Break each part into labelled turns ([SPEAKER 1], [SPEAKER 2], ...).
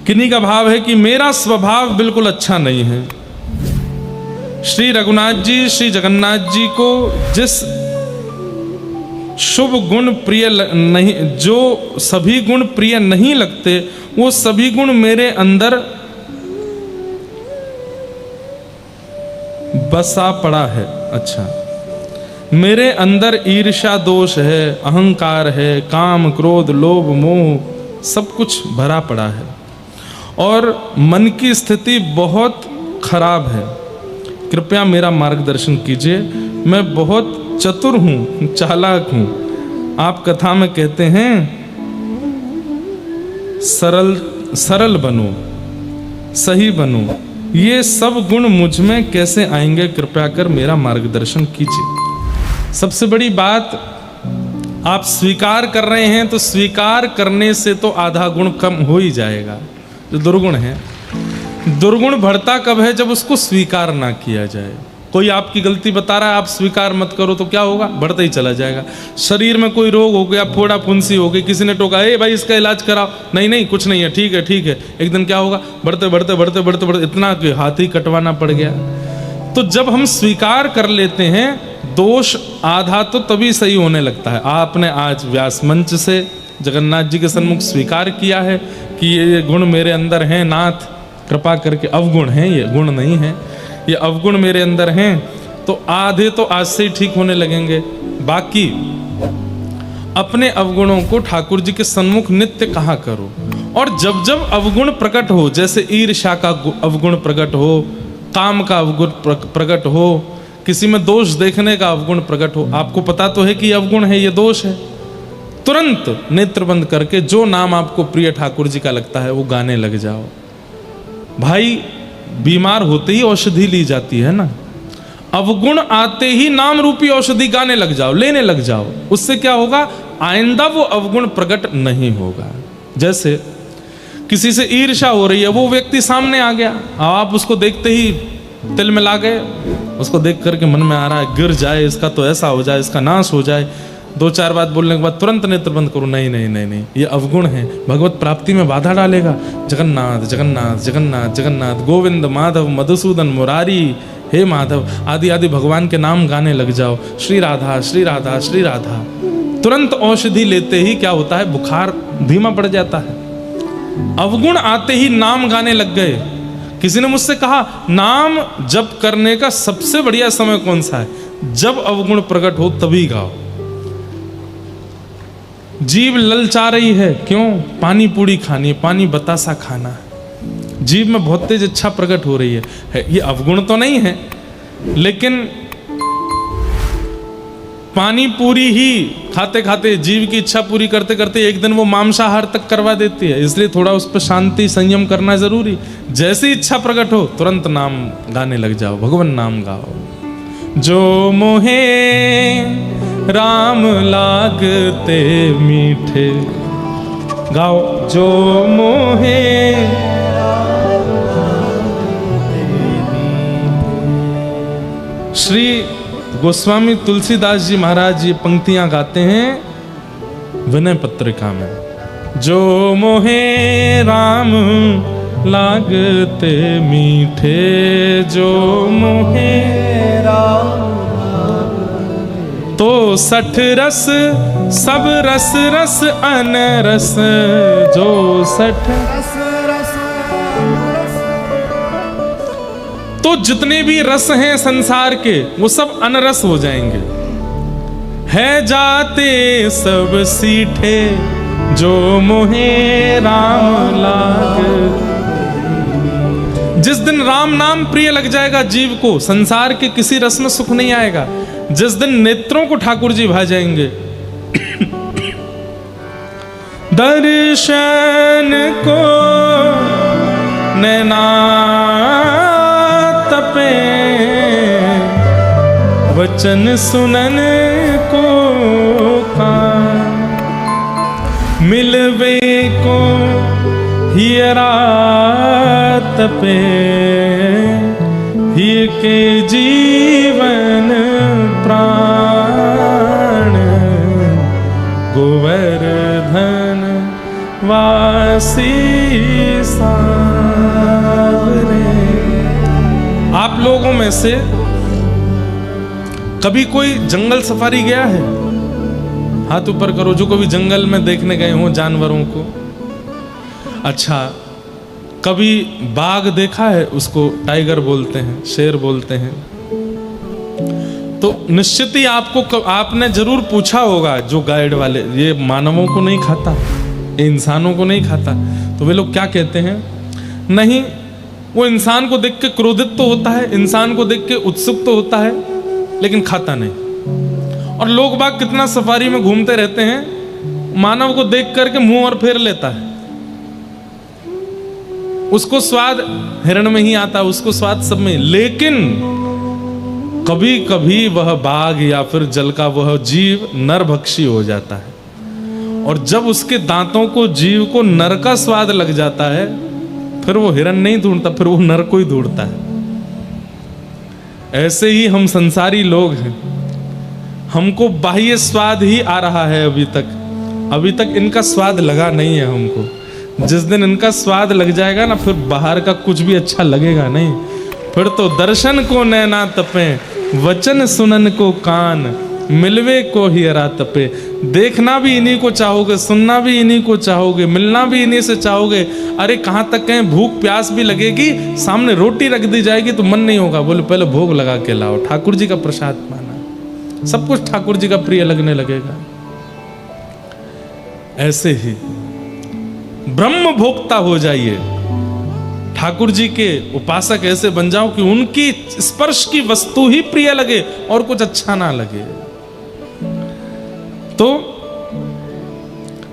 [SPEAKER 1] किन्हीं का भाव है कि मेरा स्वभाव बिल्कुल अच्छा नहीं है। श्री रघुनाथ जी, श्री जगन्नाथ जी को जिस शुभ गुण प्रिय नहीं, जो सभी गुण प्रिय नहीं लगते, वो सभी गुण मेरे अंदर बसा पड़ा है। अच्छा, मेरे अंदर ईर्ष्या दोष है, अहंकार है, काम क्रोध लोभ मोह सब कुछ भरा पड़ा है और मन की स्थिति बहुत खराब है। कृपया मेरा मार्गदर्शन कीजिए। मैं बहुत चतुर हूँ, चालाक हूँ। आप कथा में कहते हैं सरल बनो, सही बनो। ये सब गुण मुझ में कैसे आएंगे? कृपया कर मेरा मार्गदर्शन कीजिए। सबसे बड़ी बात, आप स्वीकार कर रहे हैं तो स्वीकार करने से तो आधा गुण कम हो ही जाएगा। जो दुर्गुण है, दुर्गुण बढ़ता कब है? जब उसको स्वीकार ना किया जाए। कोई आपकी गलती बता रहा है, आप स्वीकार मत करो तो क्या होगा? बढ़ता ही चला जाएगा। शरीर में कोई रोग हो गया, फोड़ा फुंसी हो गई, किसी ने टोका, ए भाई इसका इलाज कराओ, नहीं नहीं कुछ नहीं है, ठीक है ठीक है, एक दिन क्या होगा? बढ़ते बढ़ते बढ़ते बढ़ते बढ़ते इतना कि हाथ ही कटवाना पड़ गया। तो जब हम स्वीकार कर लेते हैं, दोष आधा तो तभी सही होने लगता है। आपने आज व्यास मंच से जगन्नाथ जी के सन्मुख स्वीकार किया है कि ये गुण मेरे अंदर हैं, नाथ कृपा करके अवगुण हैं, ये गुण नहीं है, ये अवगुण मेरे अंदर हैं, तो आधे तो आज से ही ठीक होने लगेंगे। बाकी अपने अवगुणों को ठाकुर जी के सन्मुख नित्य कहा करो। और जब जब अवगुण प्रकट हो, जैसे ईर्ष्या का अवगुण प्रकट हो, काम का अवगुण प्रकट हो, किसी में दोष देखने का अवगुण प्रकट हो, आपको पता तो है कि ये अवगुण है, ये दोष है, तुरंत नेत्र बंद करके जो नाम आपको प्रिय ठाकुर जी का लगता है वो गाने लग जाओ। भाई बीमार होते ही औषधि ली जाती है ना, अवगुण आते ही नाम रूपी औषधि गाने लग जाओ, लेने लग जाओ। उससे क्या होगा? आइंदा वो अवगुण प्रकट नहीं होगा। जैसे किसी से ईर्ष्या हो रही है, वो व्यक्ति सामने आ गया, आप उसको देखते ही तिल में ला गए, उसको देख करके मन में आ रहा है गिर जाए, इसका तो ऐसा हो जाए, इसका नाश हो जाए। दो चार बात बोलने के बाद तुरंत नेत्र बंद करो, नहीं नहीं नहीं नहीं, ये अवगुण है, भगवत प्राप्ति में बाधा डालेगा। जगन्नाथ जगन्नाथ जगन्नाथ जगन्नाथ, गोविंद माधव मधुसूदन मुरारी, हे माधव आदि आदि भगवान के नाम गाने लग जाओ। श्री राधा श्री राधा श्री राधा। तुरंत औषधि लेते ही क्या होता है? बुखार धीमा पड़ जाता है। अवगुण आते ही नाम गाने लग गए। किसी ने मुझसे कहा नाम जप करने का सबसे बढ़िया समय कौन सा है? जब अवगुण प्रकट हो तभी गाओ। जीभ ललचा रही है, क्यों? पानी पूड़ी खानी है, पानी बतासा खाना है, जीभ में बहुत तेज इच्छा प्रकट हो रही है। ये अवगुण तो नहीं है, लेकिन पानी पूरी ही खाते खाते जीव की इच्छा पूरी करते करते एक दिन वो मांसाहार तक करवा देती है। इसलिए थोड़ा उस पर शांति संयम करना जरूरी। जैसी इच्छा प्रकट हो तुरंत नाम गाने लग जाओ, भगवान नाम गाओ। जो मोहे राम लागते मीठे, गाओ। जो मोहे श्री गोस्वामी तुलसीदास जी महाराज ये पंक्तियां गाते हैं विनय पत्रिका में। जो मोहे राम लागते मीठे, जो मोहे राम तो सठ रस सब रस रस अनरस, जो सठ तो जितने भी रस हैं संसार के वो सब अनरस हो जाएंगे। है जाते सब सीठे, जो मोहे राम लाग। जिस दिन राम नाम प्रिय लग जाएगा जीव को, संसार के किसी रस में सुख नहीं आएगा। जिस दिन नेत्रों को ठाकुर जी भा जाएंगे, दर्शन को नैना तपे, वचन सुनन को कान, मिलवे को हियरा तपे, हिय के जीवन प्राण, गोवर्धन वासी सावरे। आप लोगों में से कभी कोई जंगल सफारी गया है? हाथ ऊपर करो जो कभी जंगल में देखने गए हो जानवरों को। अच्छा, कभी बाघ देखा है? उसको टाइगर बोलते हैं, शेर बोलते हैं। तो निश्चित ही आपने जरूर पूछा होगा, जो गाइड वाले, ये मानवों को नहीं खाता, ये इंसानों को नहीं खाता। तो वे लोग क्या कहते हैं? नहीं, वो इंसान को देख के क्रोधित तो होता है, इंसान को देख के उत्सुक तो होता है, लेकिन खाता नहीं। और लोग बाग कितना सफारी में घूमते रहते हैं, मानव को देख करके मुंह और फेर लेता है। उसको स्वाद हिरण में ही आता है, उसको स्वाद सब में। लेकिन कभी कभी वह बाघ या फिर जल का वह जीव नरभक्षी हो जाता है, और जब उसके दांतों को जीव को नर का स्वाद लग जाता है, फिर वो हिरण नहीं ढूंढता, फिर वो नर को ही ढूंढता है। ऐसे ही हम संसारी लोग हैं, हमको बाह्य स्वाद ही आ रहा है अभी तक इनका स्वाद लगा नहीं है हमको। जिस दिन इनका स्वाद लग जाएगा ना, फिर बाहर का कुछ भी अच्छा लगेगा नहीं। फिर तो दर्शन को नैना तपे, वचन सुनन को कान, मिलवे को ही हरा तपे। देखना भी इन्हीं को चाहोगे, सुनना भी इन्हीं को चाहोगे, मिलना भी इन्हीं से चाहोगे। अरे कहाँ तक कहें, भूख प्यास भी लगेगी, सामने रोटी रख दी जाएगी तो मन नहीं होगा, बोले पहले भोग लगा के लाओ, ठाकुर जी का प्रसाद पाना, सब कुछ ठाकुर जी का प्रिय लगने लगेगा। ऐसे ही ब्रह्म भोक्ता हो जाइए, ठाकुर जी के उपासक ऐसे बन जाओ कि उनकी स्पर्श की वस्तु ही प्रिय लगे और कुछ अच्छा ना लगे। तो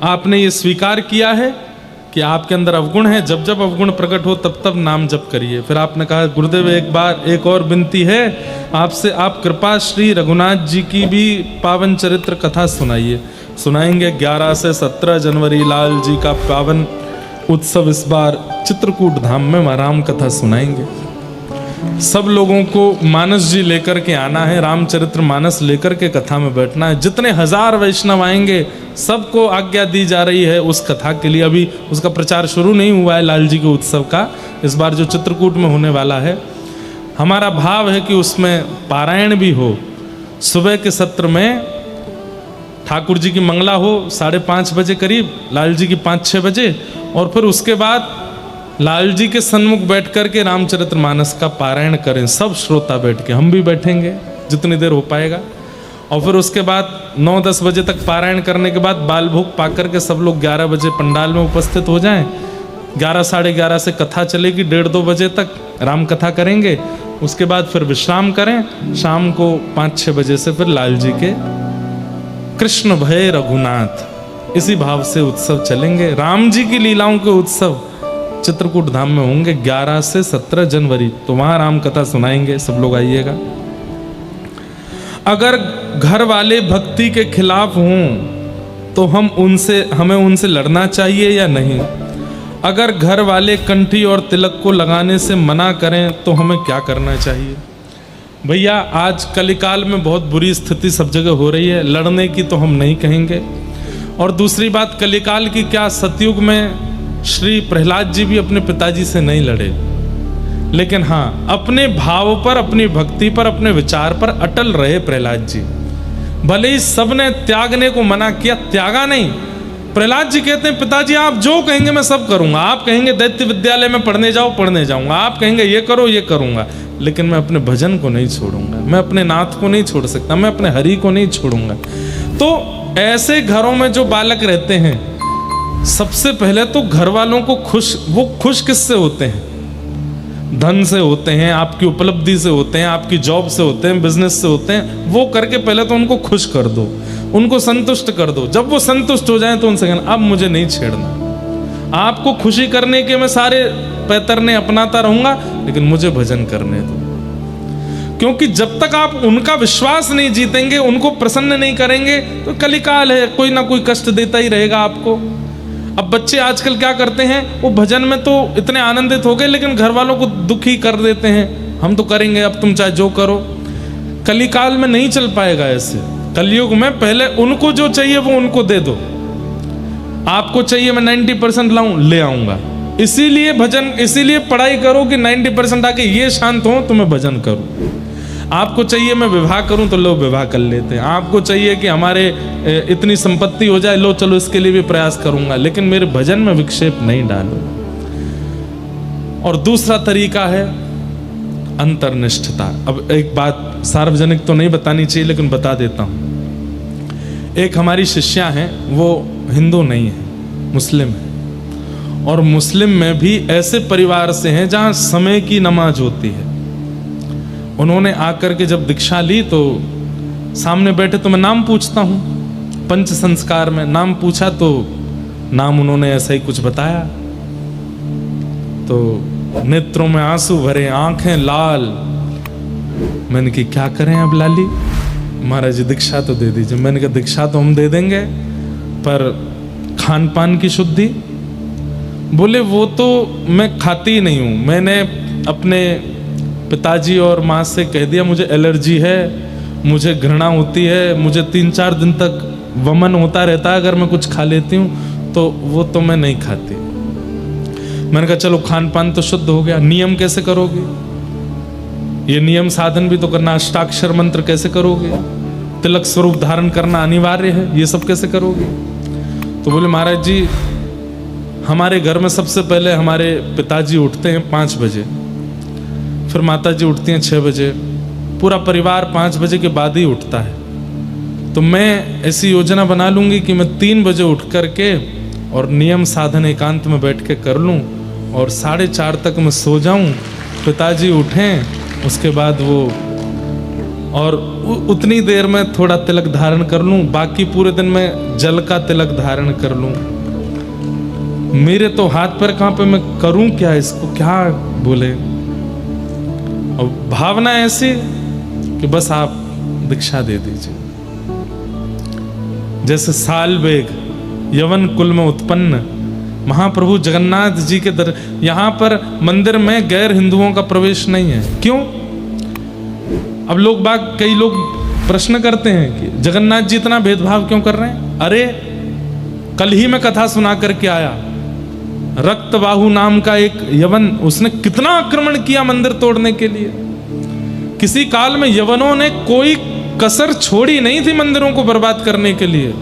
[SPEAKER 1] आपने ये स्वीकार किया है कि आपके अंदर अवगुण है, जब जब अवगुण प्रकट हो तब तब नाम जप करिए। फिर आपने कहा गुरुदेव एक और विनती है आपसे, आप कृपा श्री रघुनाथ जी की भी पावन चरित्र कथा सुनाइए। सुनाएंगे 11 से 17 जनवरी लाल जी का पावन उत्सव, इस बार चित्रकूट धाम में राम कथा सुनाएंगे। सब लोगों को मानस जी लेकर के आना है, रामचरित्र मानस लेकर के कथा में बैठना है। जितने हजार वैष्णव आएंगे सबको आज्ञा दी जा रही है उस कथा के लिए। अभी उसका प्रचार शुरू नहीं हुआ है लाल जी के उत्सव का, इस बार जो चित्रकूट में होने वाला है। हमारा भाव है कि उसमें पारायण भी हो। सुबह के सत्र में ठाकुर जी की मंगला हो 5:30 बजे करीब, लाल जी की 5-6 बजे, और फिर उसके बाद लाल जी के सन्मुख बैठ करके रामचरितमानस का पारायण करें सब श्रोता बैठ के, हम भी बैठेंगे जितनी देर हो पाएगा। और फिर उसके बाद 9-10 बजे तक पारायण करने के बाद बाल भोग पा करके सब लोग 11 बजे पंडाल में उपस्थित हो जाएं। 11 साढ़े 11 से कथा चलेगी, 1:30-2 बजे तक राम कथा करेंगे। उसके बाद फिर विश्राम करें, शाम को 5-6 बजे से फिर लाल जी के कृष्ण भय रघुनाथ, इसी भाव से उत्सव चलेंगे। राम जी की लीलाओं के उत्सव चित्रकूट धाम में होंगे 11 से 17 जनवरी, तो वहां राम कथा सुनाएंगे, सब लोग आइएगा। अगर घर वाले भक्ति के खिलाफ हों तो हमें उनसे लड़ना चाहिए या नहीं? अगर घर वाले कंठी और तिलक को लगाने से मना करें तो हमें क्या करना चाहिए? भैया आज कलिकाल में बहुत बुरी स्थिति सब जगह हो रही है, लड़ने की तो हम नहीं कहेंगे। और दूसरी बात, कलिकाल की क्या, सतयुग में श्री प्रहलाद जी भी अपने पिताजी से नहीं लड़े, लेकिन हाँ अपने भाव पर, अपनी भक्ति पर, अपने विचार पर अटल रहे प्रहलाद जी। भले ही सबने त्यागने को मना किया, त्यागा नहीं। प्रहलाद जी कहते हैं पिताजी आप जो कहेंगे मैं सब करूंगा, आप कहेंगे दैत्य विद्यालय में पढ़ने जाओ, पढ़ने जाऊंगा, आप कहेंगे ये करो, ये करूंगा, लेकिन मैं अपने भजन को नहीं छोड़ूंगा, मैं अपने नाथ को नहीं छोड़ सकता, मैं अपने हरि को नहीं छोड़ूंगा। तो ऐसे घरों में जो बालक रहते हैं, सबसे पहले तो घर वालों को खुश किससे होते हैं? धन से होते हैं, आपकी उपलब्धि से होते हैं, आपकी जॉब से होते हैं, बिजनेस से होते हैं। वो करके पहले तो उनको खुश कर दो, उनको संतुष्ट कर दो। जब वो संतुष्ट हो जाएं तो उनसे कहना अब मुझे नहीं छेड़ना, आपको खुशी करने के मैं सारे पैतरने अपनाता रहूंगा, लेकिन मुझे भजन करने दो। क्योंकि जब तक आप उनका विश्वास नहीं जीतेंगे, उनको प्रसन्न नहीं करेंगे, तो कलिकाल है, कोई ना कोई कष्ट देता ही रहेगा आपको। अब बच्चे आजकल क्या करते हैं, वो भजन में तो इतने आनंदित हो गए, लेकिन घर वालों को दुखी कर देते हैं, हम तो करेंगे, अब तुम चाहे जो करो। कलिकाल में नहीं चल पाएगा ऐसे। कलयुग में पहले उनको जो चाहिए वो उनको दे दो। आपको चाहिए मैं 90% लाऊं, ले आऊंगा, इसीलिए भजन, इसीलिए पढ़ाई करो कि 90% आके ये शांत हो तो मैं भजन करूं। आपको चाहिए मैं विवाह करूं तो लोग विवाह कर लेते हैं, आपको चाहिए कि हमारे इतनी संपत्ति हो जाए, लो चलो इसके लिए भी प्रयास करूंगा, लेकिन मेरे भजन में विक्षेप नहीं डालो। और दूसरा तरीका है अंतर्निष्ठता। अब एक बात सार्वजनिक तो नहीं बतानी चाहिए लेकिन बता देता हूं। एक हमारी शिष्या हैं, वो हिंदू नहीं है, मुस्लिम है, और मुस्लिम में भी ऐसे परिवार से हैं जहां समय की नमाज होती है। उन्होंने आकर के जब दीक्षा ली तो सामने बैठे तो मैं नाम पूछता हूं, पंच संस्कार में नाम पूछा तो नाम उन्होंने ऐसा ही कुछ बताया, तो नेत्रों में आंसू भरे, आंखें लाल। मैंने कहा क्या करें अब लाली, महाराज जी दीक्षा तो दे दीजिए। मैंने कहा दीक्षा तो हम दे देंगे, पर खान पान की शुद्धि? बोले वो तो मैं खाती ही नहीं हूँ, मैंने अपने पिताजी और माँ से कह दिया मुझे एलर्जी है, मुझे घृणा होती है, मुझे 3-4 दिन तक वमन होता रहता है अगर मैं कुछ खा लेती हूँ, तो वो तो मैं नहीं खाती। मैंने कहा चलो खान पान तो शुद्ध हो गया, नियम कैसे करोगे? ये नियम साधन भी तो करना, अष्टाक्षर मंत्र कैसे करोगे? तिलक स्वरूप धारण करना अनिवार्य है, ये सब कैसे करोगे? तो बोले महाराज जी हमारे घर में सबसे पहले हमारे पिताजी उठते हैं 5 बजे, फिर माता जी उठती हैं 6 बजे, पूरा परिवार 5 बजे के बाद ही उठता है। तो मैं ऐसी योजना बना लूंगी कि मैं 3 बजे उठ करके और नियम साधन एकांत में बैठ के कर लूं और 4:30 तक मैं सो जाऊं, पिताजी उठें उसके बाद वो, और उतनी देर में थोड़ा तिलक धारण कर लूं, बाकी पूरे दिन में जल का तिलक धारण कर लूं। मेरे तो हाथ पैर कहाँ पे, मैं करूं क्या, इसको क्या बोले। और भावना ऐसी कि बस आप दीक्षा दे दीजिए। जैसे सालवेग यवन कुल में उत्पन्न महाप्रभु जगन्नाथ जी के यहाँ पर मंदिर में गैर हिंदुओं का प्रवेश नहीं है। क्यों? अब कई लोग प्रश्न करते हैं कि जगन्नाथ जी इतना भेदभाव क्यों कर रहे हैं? अरे कल ही मैं कथा सुना करके आया, रक्तबाहु नाम का एक यवन, उसने कितना आक्रमण किया मंदिर तोड़ने के लिए। किसी काल में यवनों ने कोई कसर छोड़ी नहीं थी मंदिरों को बर्बाद करने के लिए,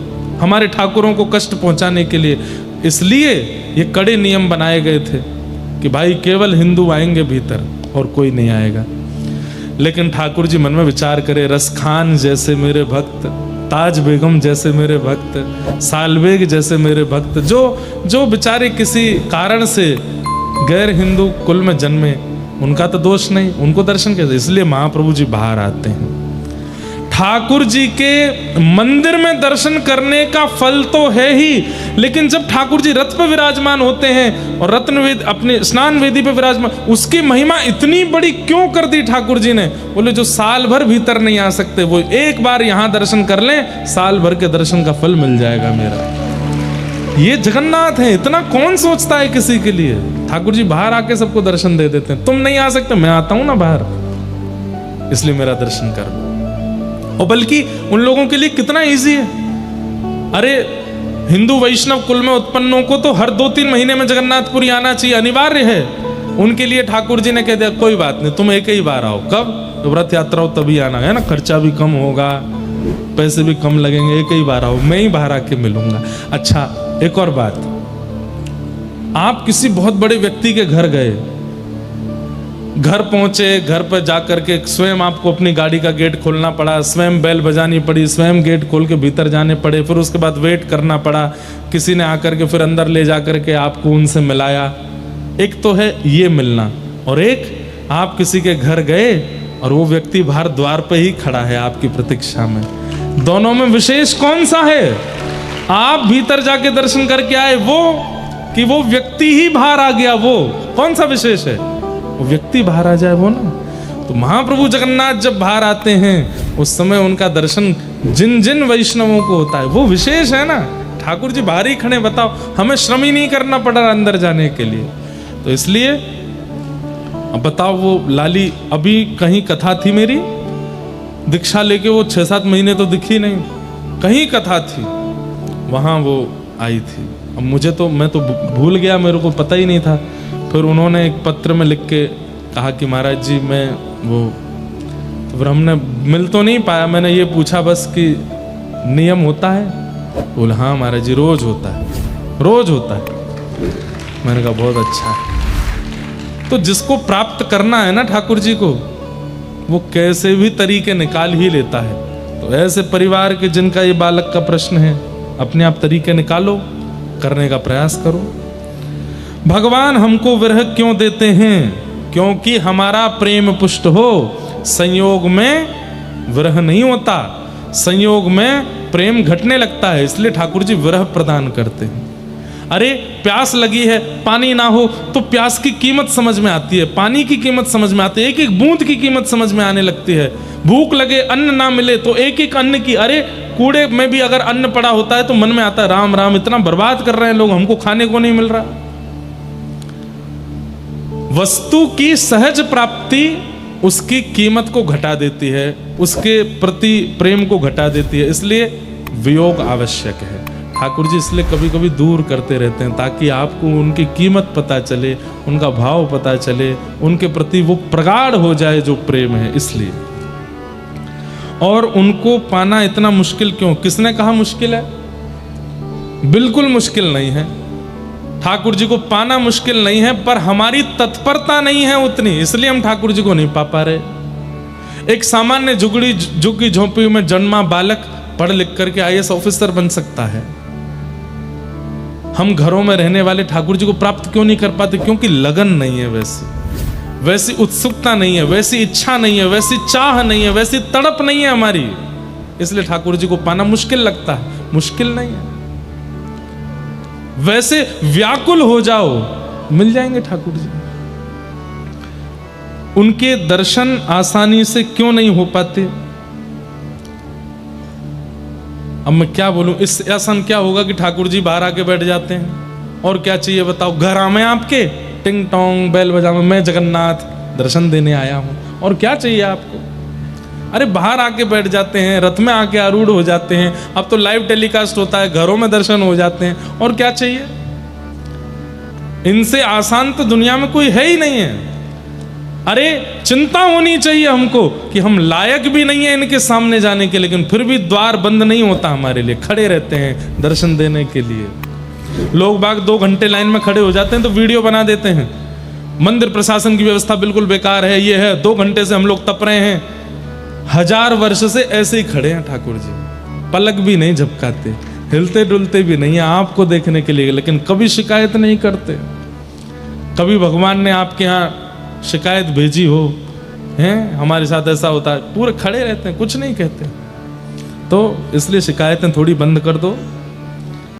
[SPEAKER 1] हमारे ठाकुरों को कष्ट पहुंचाने के लिए। इसलिए ये कड़े नियम बनाए गए थे कि भाई केवल हिंदू आएंगे भीतर और कोई नहीं आएगा। लेकिन ठाकुर जी मन में विचार करे, रसखान जैसे मेरे भक्त, ताज बेगम जैसे मेरे भक्त, सालवेग जैसे मेरे भक्त, जो बेचारे किसी कारण से गैर हिंदू कुल में जन्मे, उनका तो दोष नहीं, उनको दर्शन कैसे? इसलिए महाप्रभु जी बाहर आते हैं। ठाकुर जी के मंदिर में दर्शन करने का फल तो है ही, लेकिन जब ठाकुर जी रथ पर विराजमान होते हैं और रत्न वेद अपने स्नान वेदी पर विराजमान, उसकी महिमा इतनी बड़ी क्यों कर दी ठाकुर जी ने? बोले जो साल भर भीतर नहीं आ सकते वो एक बार यहां दर्शन कर लें, साल भर के दर्शन का फल मिल जाएगा मेरा। ये जगन्नाथ है, इतना कौन सोचता है किसी के लिए? ठाकुर जी बाहर आके सबको दर्शन दे देते हैं। तुम नहीं आ सकते, मैं आता हूं ना बाहर, इसलिए मेरा दर्शन कर लो। और बल्कि उन लोगों के लिए कितना इजी है। अरे हिंदू वैष्णव कुल में उत्पन्नों को तो हर 2-3 महीने में जगन्नाथपुरी आना चाहिए, अनिवार्य है। उनके लिए ठाकुर जी ने कह दिया कोई बात नहीं, तुम एक ही बार आओ। कब? जब रथ यात्रा हो तभी आना है ना, खर्चा भी कम होगा, पैसे भी कम लगेंगे, एक ही बार आओ, मैं ही बाहर आके मिलूंगा। अच्छा एक और बात, आप किसी बहुत बड़े व्यक्ति के घर गए, घर पहुंचे, घर पर जाकर के स्वयं आपको अपनी गाड़ी का गेट खोलना पड़ा, स्वयं बेल बजानी पड़ी, स्वयं गेट खोल के भीतर जाने पड़े, फिर उसके बाद वेट करना पड़ा, किसी ने आकर के फिर अंदर ले जाकर के आपको उनसे मिलाया। एक तो है ये मिलना, और एक आप किसी के घर गए और वो व्यक्ति बाहर द्वार पे ही खड़ा है आपकी प्रतीक्षा में। दोनों में विशेष कौन सा है? आप भीतर जाके दर्शन करके आए वो, कि वो व्यक्ति ही बाहर आ गया, वो कौन सा विशेष है? वो व्यक्ति बाहर आ जाए वो ना। तो महाप्रभु जगन्नाथ जब बाहर आते हैं उस समय उनका दर्शन जिन जिन वैष्णवों को होता है वो विशेष है ना। ठाकुर जी बाहर ही खड़े, बताओ, हमें श्रम ही नहीं करना पड़ा अंदर जाने के लिए। तो इसलिए अब बताओ, वो लाली अभी कहीं कथा थी मेरी, दीक्षा लेके वो 6-7 महीने तो दिखी नहीं, कहीं कथा थी, वहां वो आई थी। अब मैं तो भूल गया, मेरे को पता ही नहीं था। फिर उन्होंने एक पत्र में लिख के कहा कि महाराज जी मैं वो, तो फिर हमने मिल तो नहीं पाया, मैंने ये पूछा बस कि नियम होता है? बोले हाँ महाराज जी रोज होता है, रोज होता है। मैंने कहा बहुत अच्छा है। तो जिसको प्राप्त करना है ना ठाकुर जी को, वो कैसे भी तरीके निकाल ही लेता है। तो ऐसे परिवार के जिनका ये बालक का प्रश्न है, अपने आप तरीके निकालो, करने का प्रयास करो। भगवान हमको विरह क्यों देते हैं? क्योंकि हमारा प्रेम पुष्ट हो। संयोग में विरह नहीं होता, संयोग में प्रेम घटने लगता है, इसलिए ठाकुर जी विरह प्रदान करते हैं। अरे प्यास लगी है, पानी ना हो तो प्यास की कीमत समझ में आती है, पानी की कीमत समझ में आती है, एक एक बूंद की कीमत समझ में आने लगती है। भूख लगे, अन्न ना मिले तो एक एक अन्न की, अरे कूड़े में भी अगर अन्न पड़ा होता है तो मन में आता है राम राम, इतना बर्बाद कर रहे हैं लोग, हमको खाने को नहीं मिल रहा। वस्तु की सहज प्राप्ति उसकी कीमत को घटा देती है, उसके प्रति प्रेम को घटा देती है, इसलिए वियोग आवश्यक है। ठाकुर जी इसलिए कभी कभी दूर करते रहते हैं ताकि आपको उनकी कीमत पता चले, उनका भाव पता चले, उनके प्रति वो प्रगाढ़ हो जाए जो प्रेम है, इसलिए। और उनको पाना इतना मुश्किल क्यों? किसने कहा मुश्किल है? बिल्कुल मुश्किल नहीं है। ठाकुर जी को पाना मुश्किल नहीं है, पर हमारी तत्परता नहीं है उतनी, इसलिए हम ठाकुर जी को नहीं पा रहे। एक सामान्य झुग्गी झोंपड़ी में जन्मा बालक पढ़ लिख करके IAS ऑफिसर बन सकता है। हम घरों में रहने वाले ठाकुर जी को प्राप्त क्यों नहीं कर पाते? क्योंकि लगन नहीं है, वैसी उत्सुकता नहीं है, वैसी इच्छा नहीं है, वैसी चाह नहीं है, वैसी तड़प नहीं है हमारी, इसलिए ठाकुर जी को पाना मुश्किल लगता है। मुश्किल नहीं है, वैसे व्याकुल हो जाओ, मिल जाएंगे ठाकुर जी। उनके दर्शन आसानी से क्यों नहीं हो पाते? अब मैं क्या बोलूं, इस आसान क्या होगा कि ठाकुर जी बाहर आके बैठ जाते हैं, और क्या चाहिए बताओ? घर आमे आपके, टिंग टोंग बेल बजाओ, मैं जगन्नाथ दर्शन देने आया हूं, और क्या चाहिए आपको? अरे बाहर आके बैठ जाते हैं, रथ में आके आरूढ़ हो जाते हैं, अब तो लाइव टेलीकास्ट होता है, घरों में दर्शन हो जाते हैं, और क्या चाहिए? इनसे आसान तो दुनिया में कोई है ही नहीं है। अरे चिंता होनी चाहिए हमको कि हम लायक भी नहीं है इनके सामने जाने के, लेकिन फिर भी द्वार बंद नहीं होता हमारे लिए, खड़े रहते हैं दर्शन देने के लिए। लोग बाग 2 घंटे लाइन में खड़े हो जाते हैं तो वीडियो बना देते हैं, मंदिर प्रशासन की व्यवस्था बिल्कुल बेकार है, ये है, 2 घंटे से हम लोग तप रहे हैं। 1000 वर्ष से ऐसे ही खड़े हैं ठाकुर जी, पलक भी नहीं झपकाते, हिलते डुलते भी नहीं है आपको देखने के लिए, लेकिन कभी शिकायत नहीं करते। कभी भगवान ने आपके यहाँ शिकायत भेजी हो, हैं हमारे साथ ऐसा होता है, पूरे खड़े रहते हैं, कुछ नहीं कहते। तो इसलिए शिकायतें थोड़ी बंद कर दो,